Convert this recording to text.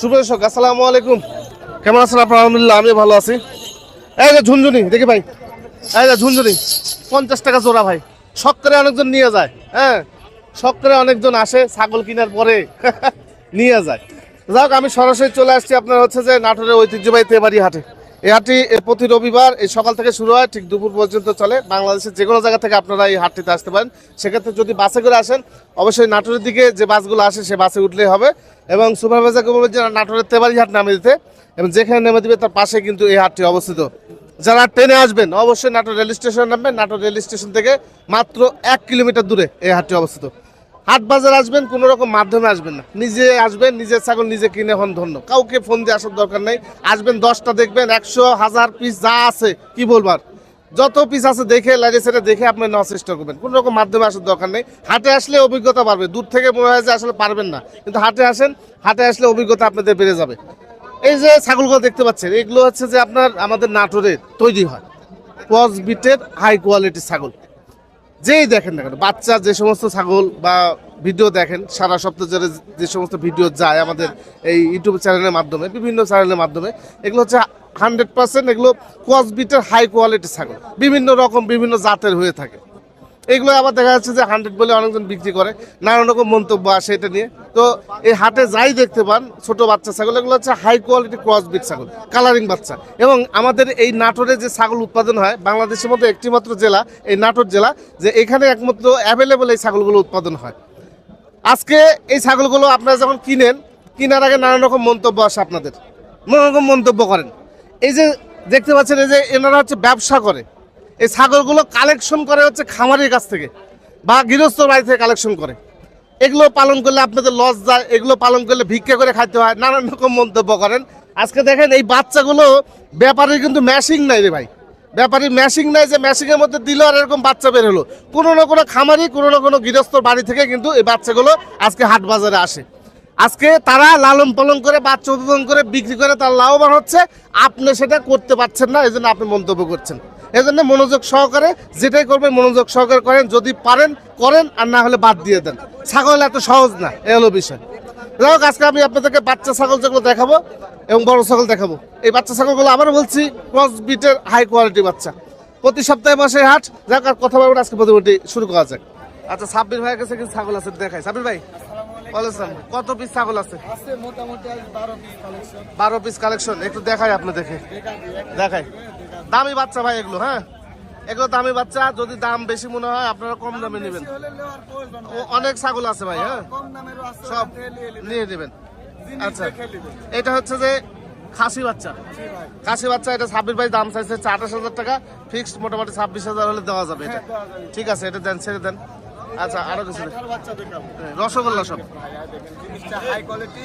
সুপ্রদর্শক আসসালামু আলাইকুম, কেমন আছেন আপনার? আলহামদুলিল্লাহ আমি ভালো আছি। এই যে ঝুনঝুনি দেখি ভাই, এই যে ঝুনঝুনি 50 টাকা জোড়া ভাই। শখ করে অনেকজন নিয়ে যায়, হ্যাঁ শখ করে অনেকজন আসে ছাগল কেনার পরে নিয়ে যায়। যাক আমি সরাসরি চলে আসছি আপনার হচ্ছে যে নাটোরের ঐতিহ্যবাহী তেবাড়ি হাটে। এই হাটটি প্রতি রবিবার এই সকাল থেকে শুরু হয়, ঠিক দুপুর পর্যন্ত চলে। বাংলাদেশের যে কোনো জায়গা থেকে আপনারা এই হাটটিতে আসতে পারেন। সেক্ষেত্রে যদি বাসে করে আসেন অবশ্যই নাটোরের দিকে যে বাসগুলো আসে সে বাসে উঠলেই হবে, এবং সুপারভাইজারকে বলবেন যে নাটোরের তেবাড়ি হাট নামে দিতে, এবং যেখানে নেমে দিবে তার পাশে কিন্তু এই হাটটি অবস্থিত। যারা ট্রেনে আসবেন অবশ্যই নাটোর রেল স্টেশন নামবেন। নাটোর রেল স্টেশন থেকে মাত্র 1 কিলোমিটার দূরে এই হাটটি অবস্থিত। হাট বাজার আসবেন কোনো রকম মাধ্যমে আসবেন না, নিজে আসবেন, নিজের ছাগল নিজে কিনে হন ধন্য। কাউকে ফোন দিয়ে আসার দরকার নেই। আসবেন 10টা দেখবেন 100 1000 পিস যা আছে কি বলবার, যত পিস আছে দেখে লাইনে সেটা দেখে আপনি নেওয়ার চেষ্টা করবেন। কোনো রকম মাধ্যমে আসার দরকার নেই। হাটে আসলে অভিজ্ঞতা বাড়বে। দূর থেকে মনে হয় যে আসলে পারবেন না, কিন্তু হাটে আসেন, হাটে আসলে অভিজ্ঞতা আপনাদের বেড়ে যাবে। এই যে ছাগলগুলো দেখতে পাচ্ছেন এগুলো হচ্ছে যে আপনার আমাদের নাটোরে তৈরি হয় ক্রস বিটের হাই কোয়ালিটির ছাগল। যেই দেখেন না কেন বাচ্চা যে সমস্ত ছাগল বা ভিডিও দেখেন সারা সপ্তাহ ধরে, যে সমস্ত ভিডিও যায় আমাদের এই ইউটিউব চ্যানেলের মাধ্যমে, বিভিন্ন চ্যানেলের মাধ্যমে, এগুলো হচ্ছে 100% এগুলো ক্রস বিটের হাই কোয়ালিটির ছাগল। বিভিন্ন রকম বিভিন্ন জাতের হয়ে থাকে। এগুলো আবার দেখা যাচ্ছে যে 100 বলে অনেকজন বিক্রি করে, নানান রকম মন্তব্য আসে এটা নিয়ে। তো এই হাটে যাই দেখতে পান ছোট বাচ্চা ছাগল, এগুলো হচ্ছে হাই কোয়ালিটি ক্রস বিট ছাগল, কালারিং বাচ্চা। এবং আমাদের এই নাটোরে যে ছাগল উৎপাদন হয় বাংলাদেশের মধ্যে একটি মাত্র জেলা এই নাটোর জেলা, যে এখানে একমাত্র অ্যাভেলেবল এই ছাগলগুলো উৎপাদন হয়। আজকে এই ছাগলগুলো আপনারা যখন কিনেন, কেনার আগে নানান রকম মন্তব্য আসে, আপনাদের নানান রকম মন্তব্য করেন। এই যে দেখতে পাচ্ছেন এই যে এনারা হচ্ছে ব্যবসা করে, এই ছাগলগুলো কালেকশন করে হচ্ছে খামারের কাছ থেকে বা গৃহস্থ বাড়ি থেকে কালেকশন করে। এগুলো পালন করলে আপনাদের লস যায়, এগুলো পালন করলে ভিক্ষা করে খাইতে হয়, নানান রকম মন্তব্য করেন। আজকে দেখেন এই বাচ্চাগুলো ব্যাপারীর কিন্তু ম্যাশিং নাই রে ভাই, ব্যাপারীর ম্যাশিং নাই যে ম্যাশিংয়ের মধ্যে দিল আর এরকম বাচ্চা বের হলো। কোনো না কোনো খামারি, কোনো না কোনো গৃহস্থ বাড়ি থেকে কিন্তু এই বাচ্চাগুলো আজকে হাট বাজারে আসে। আজকে তারা লালন পালন করে বাচ্চা উৎপাদন করে বিক্রি করে তার লাভবান হচ্ছে, আপনি সেটা করতে পারছেন না, এই জন্য আপনি মন্তব্য করছেন। এই জন্য মনোযোগ সহকারে যেটাই করবেন মনোযোগ সহকারে করেন, যদি পারেন করেন, আর না হলে বাদ দিয়ে দেন। ছাগল এত সহজ না, এ হলো বিষয়। যাই হোক আজকে আমি আপনাদেরকে বাচ্চা ছাগল যেগুলো দেখাবো এবং বড় ছাগল দেখাবো। এই বাচ্চা ছাগলগুলো আবারও বলছি ক্রস বিটের হাই কোয়ালিটি বাচ্চা। প্রতি সপ্তাহে মাসে হাট। যাক আর কথা বলবো, আজকে প্রতিমুটি শুরু করা যাক। আচ্ছা সাব্বির ভাইয়ের কাছে কিছু ছাগল আছে দেখাই। সাব্বির ভাই কত পিস ছাগল আছে? মোটামুটি 12 পিস কালেকশন। একটু দেখাই আপনি, দেখে দেখাই। দামি বাচ্চা ভাই এগুলো, হ্যাঁ এগুলো দামি বাচ্চা। যদি দাম বেশি মনে হয় আপনারা কম দামে নেবেন। অনেক ছাগল আছে ভাই, হ্যাঁ সব নিয়ে নেবেন। আচ্ছা এটা হচ্ছে যে খাসি বাচ্চা, খাসি বাচ্চা। এটা সাব্বির ভাই দাম চাইছে 28,000 টাকা ফিক্সড, মোটামুটি 26,000 হলে দেওয়া যাবে এটা। ঠিক আছে এটা দেন, ছেড়ে দেন। আচ্ছা আরো কিছু রসগোল্লা সব হাই কোয়ালিটি।